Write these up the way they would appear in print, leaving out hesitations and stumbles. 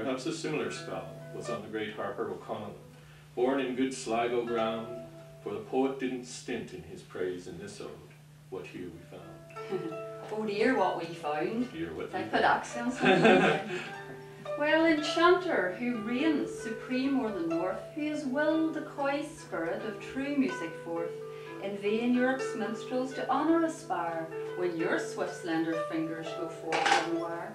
perhaps a similar spell was on the great harper O'Connell, born in good Sligo ground, for the poet didn't stint in his praise in this ode. What here we found. Oh dear, what we found. Hear what we I put found. accents on it. Well, enchanter who reigns supreme o'er the north, who has willed the coy spirit of true music forth, in vain Europe's minstrels to honour aspire, when your swift slender fingers go forth on the wire.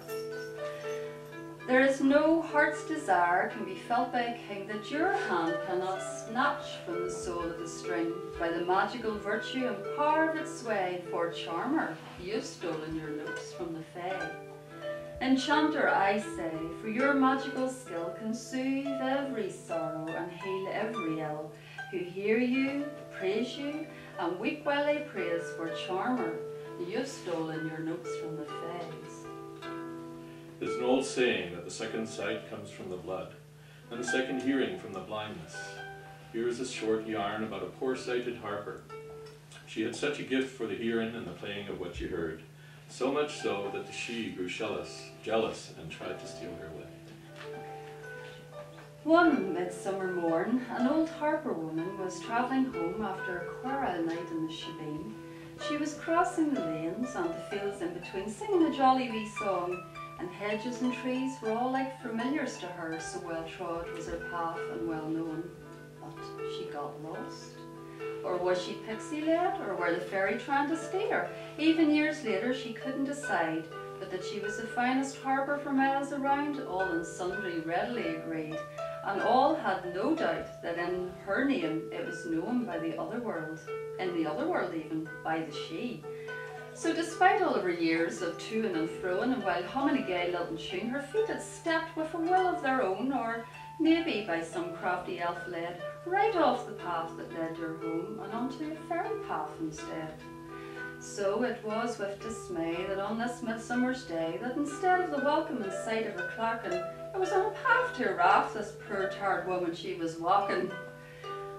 There is no heart's desire can be felt by a king that your hand cannot snatch from the soul of the string, by the magical virtue and power of its sway, for charmer, you've stolen your notes from the fae. Enchanter, I say, for your magical skill can soothe every sorrow and heal every ill, who hear you, praise you, and weep while they praise, for charmer, you've stolen your notes from the fays. There's an old saying that the second sight comes from the blood, and the second hearing from the blindness. Here is a short yarn about a poor-sighted harper. She had such a gift for the hearing and the playing of what she heard, so much so that she grew jealous and tried to steal her away. One midsummer morn, an old harper woman was travelling home after a quarrel night in the shebeen. She was crossing the lanes and the fields in between, singing a jolly wee song, and hedges and trees were all like familiars to her, so well trod was her path and well known. But she got lost. Or was she pixie-led, or were the faerie trying to steer? Even years later she couldn't decide, but that she was the finest harper for miles around, all and sundry readily agreed, and all had no doubt that in her name it was known by the other world, in the other world even, by the she. So despite all of her years of to-ing and fro-ing, and while humming a gay lilting tune, her feet had stepped with a will of their own, or maybe by some crafty elf led, right off the path that led to her home, and onto a fairy path instead. So it was with dismay that on this midsummer's day, that instead of the welcoming sight of her clacking, it was on a path to her wrath, this poor tired woman she was walking.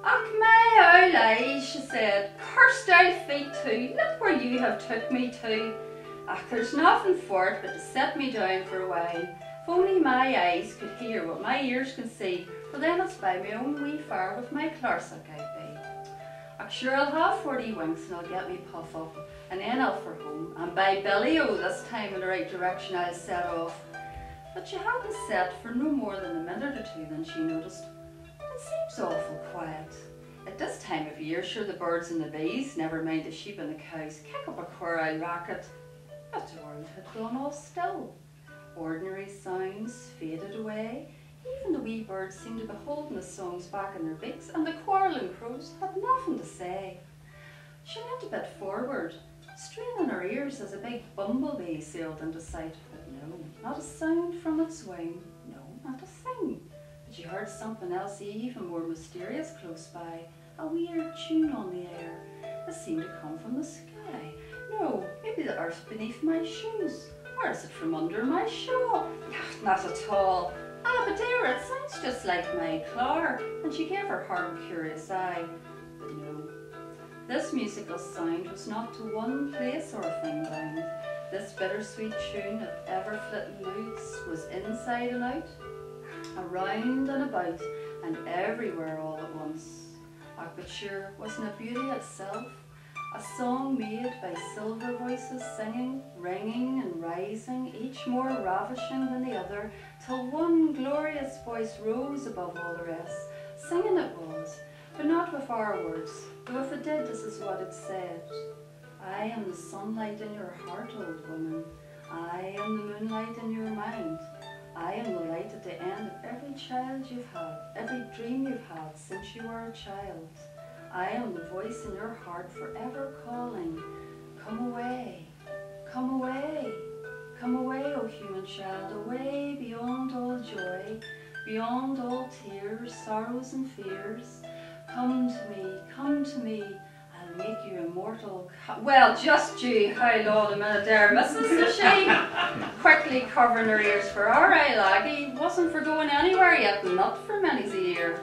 "Ach, my owl eyes," she said, "cursed owl feet too, look where you have took me to. Ach, there's nothing for it but to set me down for a while. If only my eyes could hear what my ears can see, for then it's by my own wee fire with my clarsach I'd be. Ach, sure I'll have 40 winks and I'll get me puff up, and then I'll for home, and by Billy-o, this time in the right direction I'll set off." But she hadn't set for no more than a minute or two than she noticed, "It seems awful quiet. At this time of year, sure the birds and the bees, never mind the sheep and the cows, kick up a quarrel racket." But the world had gone all still. Ordinary sounds faded away. Even the wee birds seemed to be holding the songs back in their beaks, and the quarrelling crows had nothing to say. She went a bit forward, straining her ears as a big bumblebee sailed into sight, but no, not a sound from its wing, no, not a thing. But she heard something else even more mysterious close by, a weird tune on the air. It seemed to come from the sky. No, maybe the earth beneath my shoes, or is it from under my shawl? Not at all. Ah, but there, it sounds just like my Clar, and she gave her harp curious eye. But no, this musical sound was not to one place or thing bound. This bittersweet tune of ever-flitting moods was inside and out, around and about, and everywhere all at once. Ah, but sure, wasn't it beauty itself? A song made by silver voices singing, ringing and rising, each more ravishing than the other, till one glorious voice rose above all the rest. Singing it was, but not with our words, though if it did, this is what it said. "I am the sunlight in your heart, old woman. I am the moonlight in your mind. I am the light at the end of every child you've had, every dream you've had since you were a child. I am the voice in your heart forever calling, come away, come away, come away, O human child, away beyond all joy, beyond all tears, sorrows and fears. Come to me, I'll make you immortal." "Well, just you hold on a minute there, missus," says she, quickly covering her ears, for our eye laggy wasn't for going anywhere yet, not for many's a year.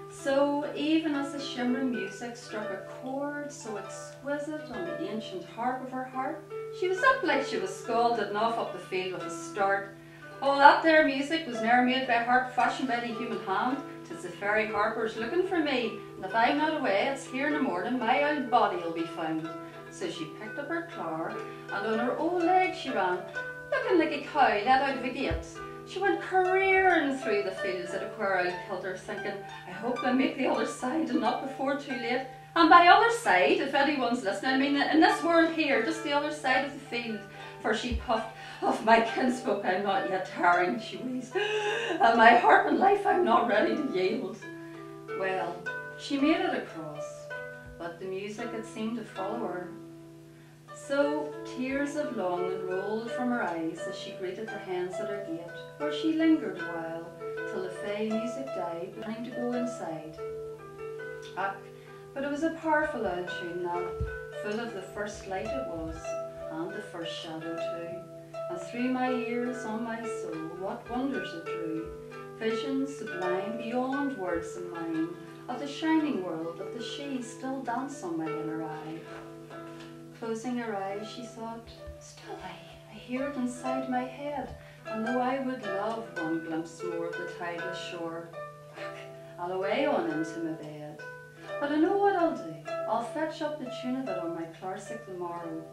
So even as the shimmering music struck a chord so exquisite on the ancient harp of her heart, she was up like she was scalded and off up the field with a start. Oh, that there music was ne'er made by harp fashioned by the human hand. 'Tis the fairy harpers looking for me, and if I'm not away, it's here in the morning my old body'll be found. So she picked up her clar, and on her old leg she ran, looking like a cow let out of a gate. She went careering through the fields at a queer old kilter, thinking, I hope I make the other side and not before too late. And by other side, if anyone's listening, I mean in this world here, just the other side of the field. For she puffed, of my kinsfolk I'm not yet tiring, she wheezed, and my harp and life I'm not ready to yield. Well, she made it across, but the music had seemed to follow her. So tears of longing rolled from her eyes as she greeted the hens at her gate, where she lingered a while, till the fey music died, time to go inside. Ach, but it was a powerful old tune now, full of the first light it was, and the first shadow too, and through my ears on my soul what wonders it drew, visions sublime beyond words of mine, of the shining world of the she still dance on my inner eye. Closing her eyes she thought, still I hear it inside my head, and though I would love one glimpse more of the tideless shore, I'll away on into my bed. But I know what I'll do, I'll fetch up the tune of it on my clarsach the morrow,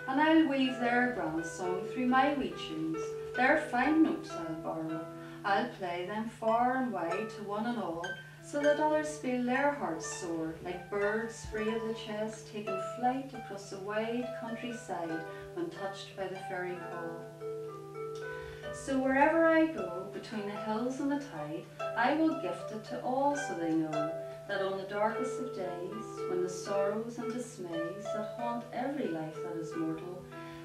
and I'll weave their grand song through my wee tunes, their fine notes I'll borrow. I'll play them far and wide to one and all, so that others feel their hearts soar, like birds free of the chest, taking flight across the wide countryside when touched by the fairy call. So wherever I go, between the hills and the tide, I will gift it to all so they know that on the darkest of days, when the sorrows and dismays that haunt every life that is mortal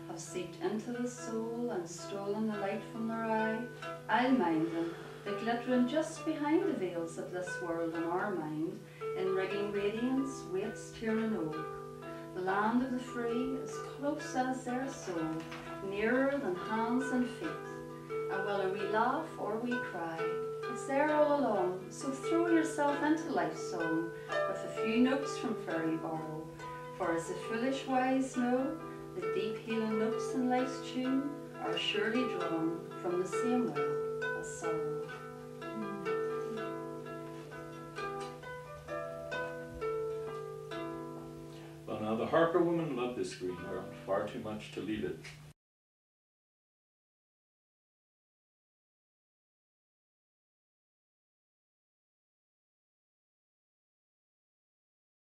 have seeped into the soul and stolen the light from their eye, I'll mind them, the glittering just behind the veils of this world in our mind, in rigging radiance waits Tiernan Oak. The land of the free is close as their soul, nearer than hands and feet, and whether we laugh or we cry, it's there all along, so throw yourself into life's song, with a few notes from fairy borrow, for as the foolish wise know, the deep healing notes in life's tune are surely drawn from the same well as sorrow. Well, now the harper woman loved this greenground far too much to leave it.